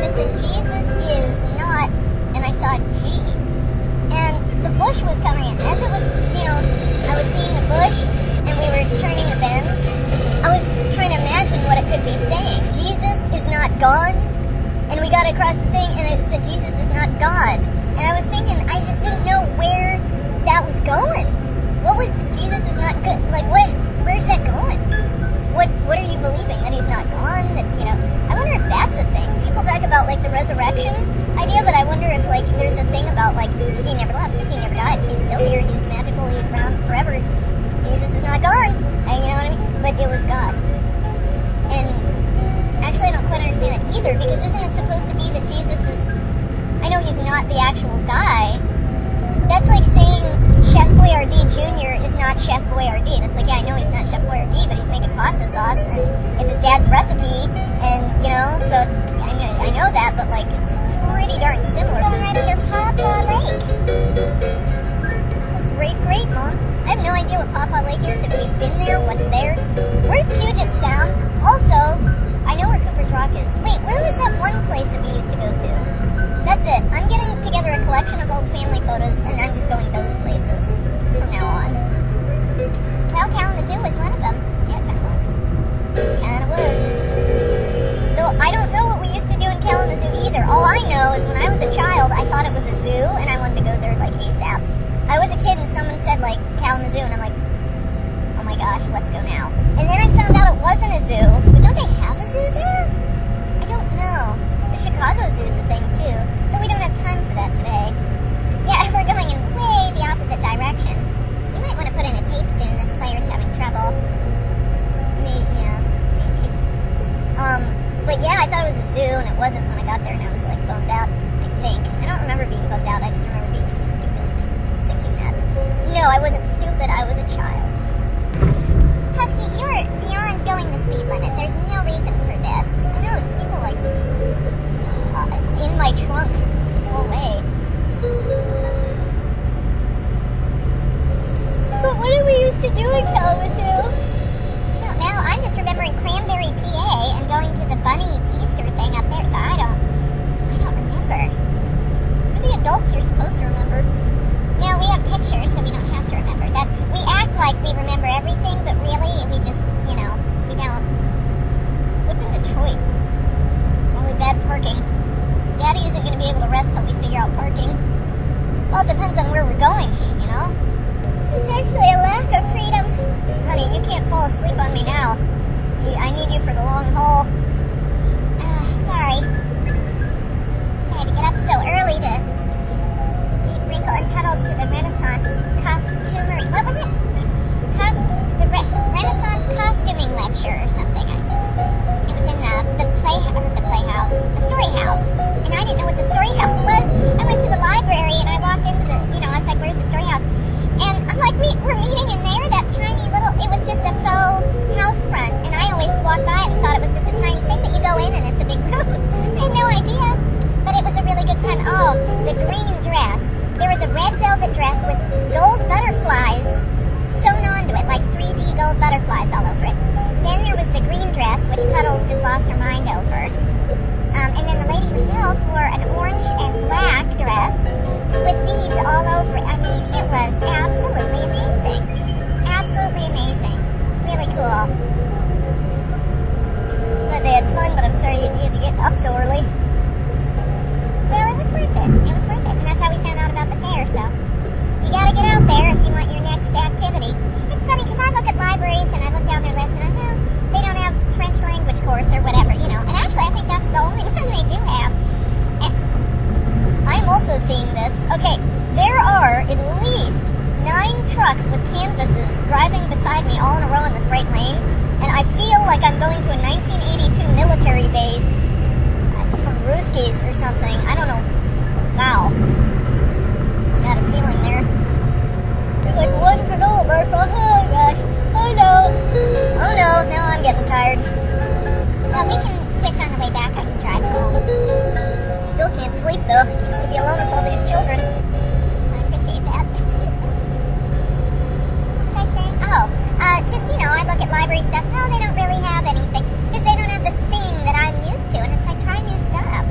just said, Jesus is not, and I saw G. And the bush was coming in. As it was, I was seeing the bush, and we were turning a bend, I was trying to imagine what it could be saying. Jesus is not gone. And we got across the thing, and it said, Jesus is not God. And I was thinking, I just didn't know where that was going. What was Jesus is not good? Like, where's that going? What are you believing? That he's not gone? That, I wonder if that's a thing. People talk about, like, the resurrection idea, but I wonder if, like, there's a thing about, like, he never left, he never died, he's still here, he's magical, he's around forever. Jesus is not gone. You know what I mean? But it was God. And actually, I don't quite understand it either, because isn't it supposed to be that Jesus is... I know he's not the actual guy. That's like saying Chef Boyardee Jr. is not Chef Boyardee. And it's like, yeah, I know he's not Chef Boyardee, but he's making pasta sauce, and it's his dad's recipe, and, so it's... I know that, but, like, it's pretty darn similar. Going right under Pawpaw Lake. That's great, Mom. I have no idea what Pawpaw Lake is, if we've been there, what's there. Where's Puget Sound? Also, I know where Cooper's Rock is. Wait, where was that one place that we used to go to? That's it. I'm getting together a collection of old family photos, and I'm just going those places from now on. Well, Kalamazoo was one of them. Yeah, it kind of was. Though I don't know what we used to do in Kalamazoo either. All I know is when I was a child, I thought it was a zoo, and I wanted to go there, like, ASAP. I was a kid, and someone said, like, Kalamazoo, and I'm like, oh my gosh, let's go now. And then I found out it wasn't a zoo. But don't they have a zoo there? I don't know. The Chicago Zoo's a thing, too. Though we don't have time for that today. Yeah, we're going in way the opposite direction. You might want to put in a tape soon. This player's having trouble. Maybe. But yeah, I thought it was a zoo, and it wasn't when I got there, and I was, like, bummed out, I think. I don't remember being bummed out. I just remember being stupid, thinking that. No, I wasn't stupid. I was a child. Husky, you're beyond going the speed limit. There's no reason for this. I know there's people, like, in my trunk this whole way. But what did we used to do in Kalamazoo? I don't know. I'm just remembering Cranberry, PA, and going to the bunny Easter thing up there, so I don't remember. You're the adults, you're supposed to remember. No, we have pictures, so we don't have to remember. That we act like we remember everything, but really, we just, we don't. What's in Detroit? Really bad parking. Daddy isn't going to be able to rest till we figure out parking. Well, it depends on where we're going, There's actually a lack of freedom. Honey, you can't fall asleep on me now. I need you for the long haul. Sorry. I had to get up so early to Wrinkle and Petals to the Renaissance costumery. What was it? The Renaissance costuming lecture or something. It was in the story house. And I didn't know what the story house was. I went to the library and I walked into I was like, where's the story house? And I'm like, we're meeting in there, that tiny little, it was just a faux house front. And I always walked by it and thought it was just a tiny thing, but you go in and it's a big room. I had no idea. But it was a really good time. Oh, the green dress. There was a red velvet dress with gold butterflies sewn onto it, like 3D gold butterflies all over it. Then there was the green dress, which Puddles just lost her mind over. And then the lady herself wore an orange and black dress with beads all over it. I mean, it was absolutely amazing. Absolutely amazing. Really cool. But they had fun, but I'm sorry you had to get up so early. Well, it was worth it. It was worth it. And that's how we found out about the fair, so you gotta get out there if you want your next activity. It's funny, because I look at libraries and I look down their list and I know they don't have French language course or whatever, And actually, I think that's the only one they do have. And I'm also seeing this. Okay, there are at least 9 trucks with canvases driving beside me all in a row in this right lane. And I feel like I'm going to a 1982 military base from Brewski's or something. I don't know. Wow. Just got a feeling there. There's like one granola bar for, oh gosh. Oh no. Oh no, now I'm getting tired. Well, we can switch on the way back. I can drive home. Still can't sleep though. Can't leave you alone with all these children. I appreciate that. What was I saying? Oh, just, I look at library stuff. No, they don't really have anything. Because they don't have the thing that I'm used to. And it's like, try new stuff.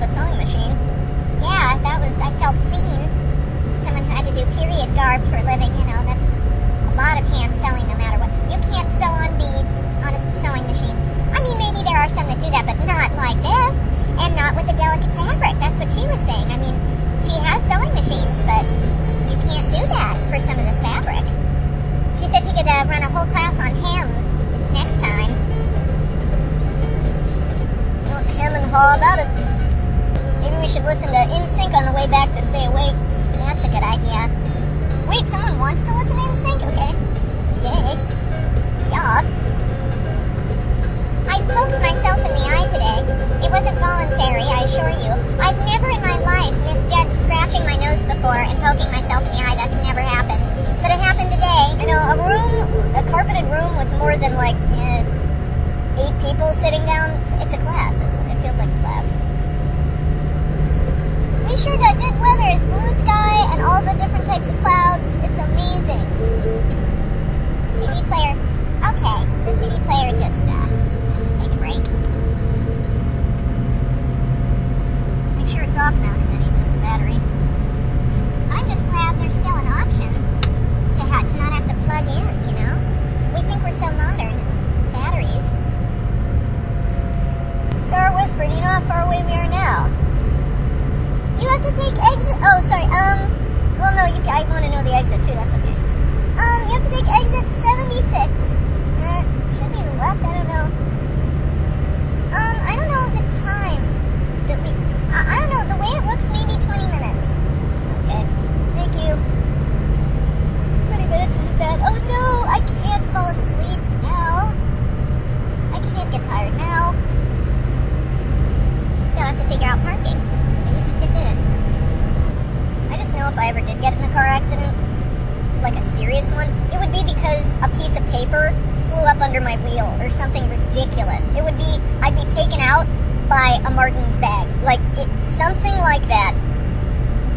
a sewing machine. Yeah, I felt seen. Someone who had to do period garb for a living, you know, that's a lot of hand sewing no matter what. You can't sew on beads on a sewing machine. I mean, maybe there are some that do that, but not like this, and not with a delicate fabric. That's what she was saying. I mean, she has sewing machines, but you can't do that for some of this fabric. She said she could run a whole class on hems next time. Well, hem and haw about it. Maybe we should listen to NSYNC on the way back to stay awake. That's a good idea. Wait, someone wants to listen to NSYNC? Okay. Yay. Yes. I poked myself in the eye today. It wasn't voluntary, I assure you. I've never in my life misjudged scratching my nose before and poking myself in the eye. That's never happened. But it happened today. You know, a carpeted room with more than like 8 people sitting down, it's a class. It feels like a class. We sure got good weather. It's blue sky and all the different types of clouds. It's amazing. CD player. Okay, the CD player just take a break. Make sure it's off now because I need some battery. I'm just glad there's still an option to not have to plug in, you know? We think we're so modern. Batteries. Star Whisper, do you know how far away we are now? You have to take exit. Oh, sorry. Well, no, I want to know the exit too. That's okay. You have to take exit 76. Should be left. I don't know. I don't know the time that we. I don't know. The way it looks, maybe 20 minutes. Okay. Thank you. 20 minutes isn't bad. Oh no, I can't fall asleep now. I can't get tired now. Still have to figure out parking. I just know if I ever did get in a car accident, like a serious one, it would be because a piece of paper flew up under my wheel or something ridiculous. I'd be taken out by a Martin's bag. Something like that.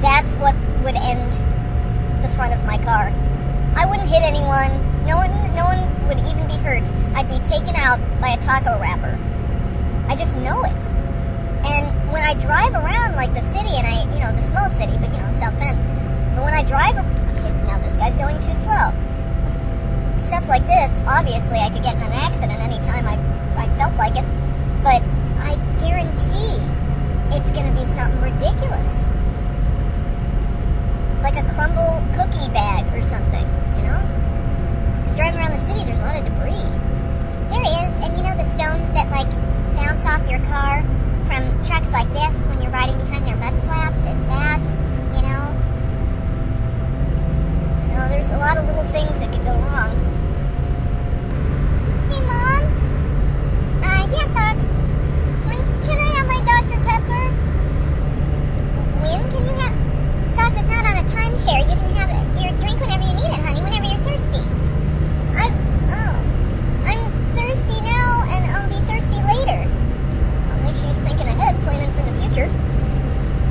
That's what would end the front of my car. I wouldn't hit anyone. No one would even be hurt. I'd be taken out by a taco wrapper. I just know it. And when I drive around like the city, and the small city, but in South Bend, but when I drive, okay, now this guy's going too slow. Stuff like this, obviously I could get in an accident anytime I felt like it, but I guarantee it's going to be something ridiculous. Like a crumble cookie bag or something, Because driving around the city, there's a lot of debris. There is, and the stones that bounce off your car from trucks like this when you're riding behind their mud flaps and that, There's a lot of little things that could go wrong. Hey, Mom? Yes, Ox? When can I have my Dr. Pepper? When can you have... Socks, it's not on a timeshare. You can have your drink whenever you need it, honey, whenever you're thirsty. I'm thirsty now, and I'll be thirsty later. Well, maybe she's thinking ahead, planning for the future.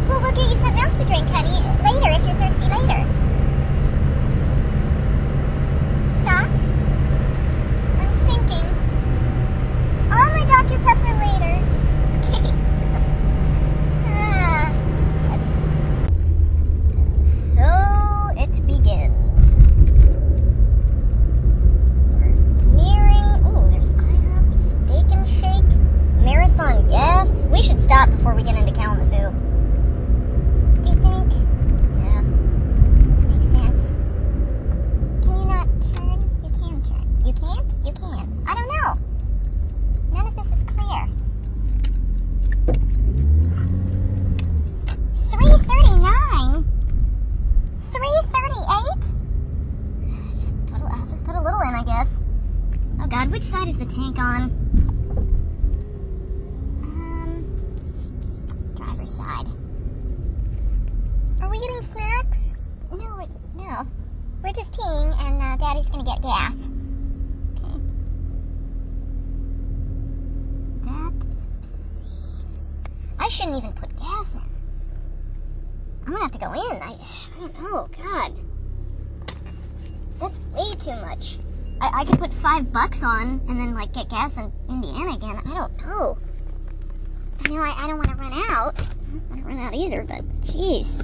Well, we'll get you something else to drink, honey, later if you're thirsty later. Socks? I'm thinking. I'll my Dr. Pepper later. Okay. So it begins. We're nearing. There's IHOP, Steak and Shake, Marathon Gas. We should stop before we get into Kalamazoo. Do you think? Yeah. That makes sense. Can you not turn? You can turn. You can't? You can. I don't know. None of this is clear. 339? 338? I'll just put a little in, I guess. Oh God, which side is the tank on? Driver's side. Are we getting snacks? No. We're just peeing, and Daddy's gonna get gas. Okay. That is obscene. I shouldn't even put gas in. I'm gonna have to go in. I don't know. God. That's way too much. I could put $5 on and then get gas in Indiana again. I don't know. I know I don't want to run out. I don't run out either, but jeez.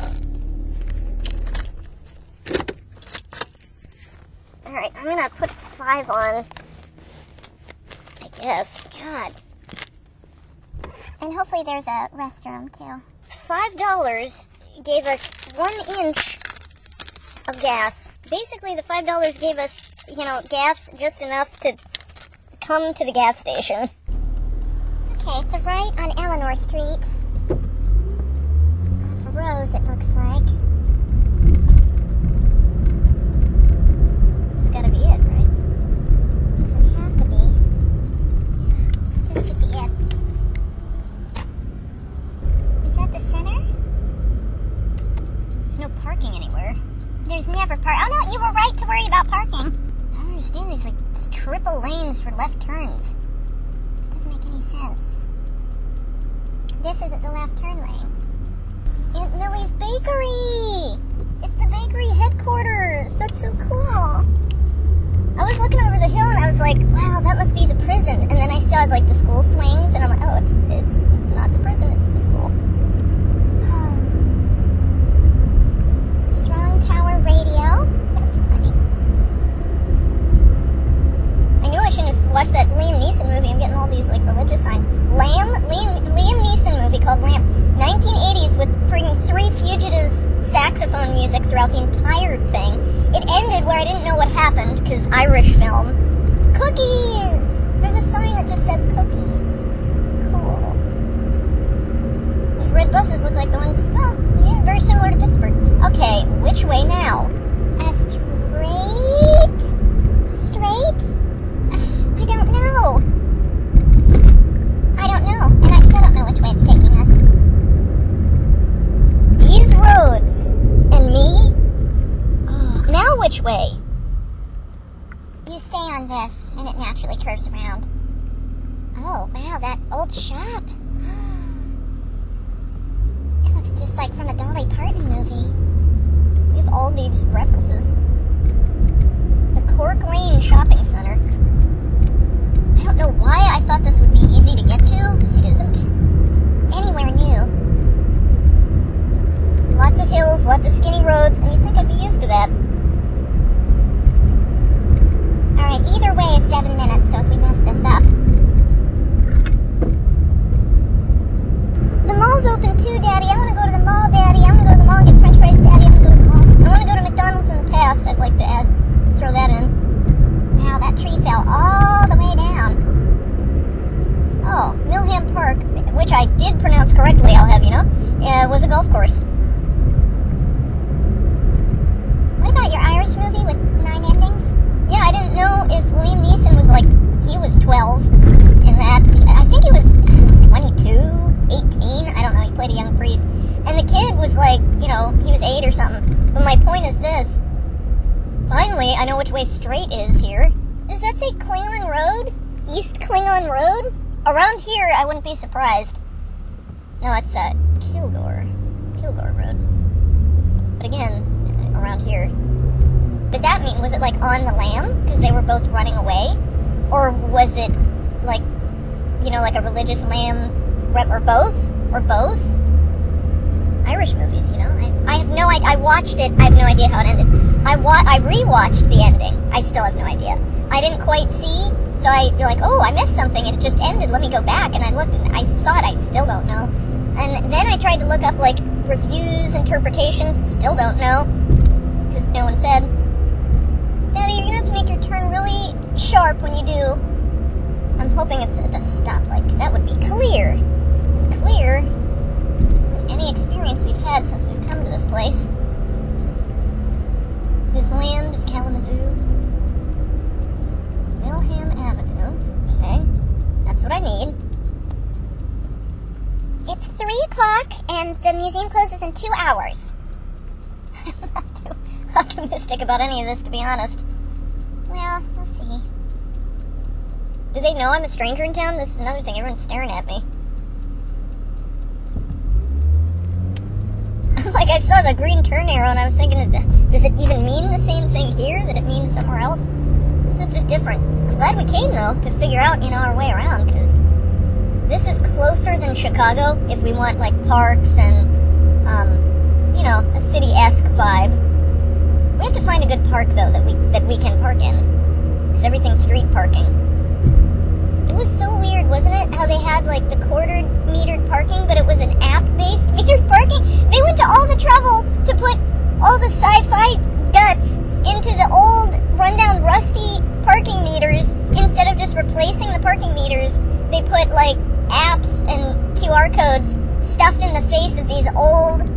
Alright, I'm gonna put 5 on. I guess. God. And hopefully there's a restroom, too. $5 gave us 1 inch of gas. Basically, the $5 gave us, gas just enough to come to the gas station. Okay, it's a right on Eleanor Street. For Rose, it looks like. It's gotta be it, right? Doesn't have to be. Yeah, this should be it. Is that the center? There's no parking anywhere. There's never Oh no, you were right to worry about parking. I don't understand these, triple lanes for left turns. It doesn't make any sense. This isn't the left turn lane. Aunt Millie's Bakery! It's the bakery headquarters! That's so cool! I was looking over the hill and I was like, wow, that must be the prison. And then I saw, the school swings and I'm like, oh, it's not the prison, it's the school. Strong Tower Radio. That's funny. I knew I shouldn't have watched that Liam Neeson movie. I'm getting all these, religious signs. Liam Neeson movie called Lamb. 1980s with freaking 3 fugitives saxophone music throughout the entire thing. It ended where I didn't know what happened, because Irish film. Cookies! There's a sign that just says cookies. Cool. These red buses look like the ones, very similar to Pittsburgh. Okay, which way now? Straight? Straight? I don't know. I don't know. And I still don't know which way it's taking us. These roads. And me? Oh, now which way? You stay on this, and it naturally curves around. Oh, wow, that old shop. It looks just like from a Dolly Parton movie. We have all these references. The Cork Lane Shopping Center. I don't know why I thought this would be easy to get to. It isn't. Anywhere new. Lots of hills, lots of skinny roads, and you'd think I'd be used to that. Alright, either way is 7 minutes, so if we mess this up. The mall's open too, Daddy. I want to go to the mall, Daddy. I want to go to the mall and get french fries, Daddy. I want to go to the mall. I want to go to McDonald's in the past. I'd like to throw that in. Wow, that tree fell all the way down. Oh, Milham Park, which I did pronounce correctly, I'll have you know, was a golf course. What about your Irish movie with 9 endings? Yeah, I didn't know if Liam Neeson was he was 12 in that. I think he was 22, 18, I don't know, he played a young priest. And the kid was he was 8 or something. But my point is this. Finally, I know which way straight is here. Does that say Klingon Road? East Klingon Road? Around here, I wouldn't be surprised. No, it's Kilgore Road. But again, around here. Did that mean, was it on the lam? Because they were both running away? Or was it like a religious lamb, or both? Or both? Irish movies, I have no idea. I watched it, I have no idea how it ended. I rewatched the ending. I still have no idea. I didn't quite see, so I'd be like, oh, I missed something, it just ended, let me go back. And I looked and I saw it, I still don't know. And then I tried to look up, reviews, interpretations, still don't know. Because no one said. Daddy, you're gonna have to make your turn really sharp when you do. I'm hoping it's at the stoplight, because that would be clear. And clear isn't any experience we've had since we've come to this place. This land of Kalamazoo. Milham Avenue. Okay. That's what I need. It's 3 o'clock, and the museum closes in 2 hours. I'm not too optimistic about any of this, to be honest. Well, we'll see. Do they know I'm a stranger in town? This is another thing. Everyone's staring at me. I saw the green turn arrow, and I was thinking, does it even mean the same thing here that it means somewhere else? This is just different. I'm glad we came, though, to figure out, our way around, because this is close closer than Chicago if we want like parks and, a city-esque vibe. We have to find a good park though that we can park in, because everything's street parking. It was so weird, wasn't it? How they had like the quartered metered parking, but it was an app-based metered parking. They went to all the trouble to put all the sci-fi guts into the old, rundown, rusty parking meters. Instead of just replacing the parking meters, they put like apps and QR codes stuffed in the face of these old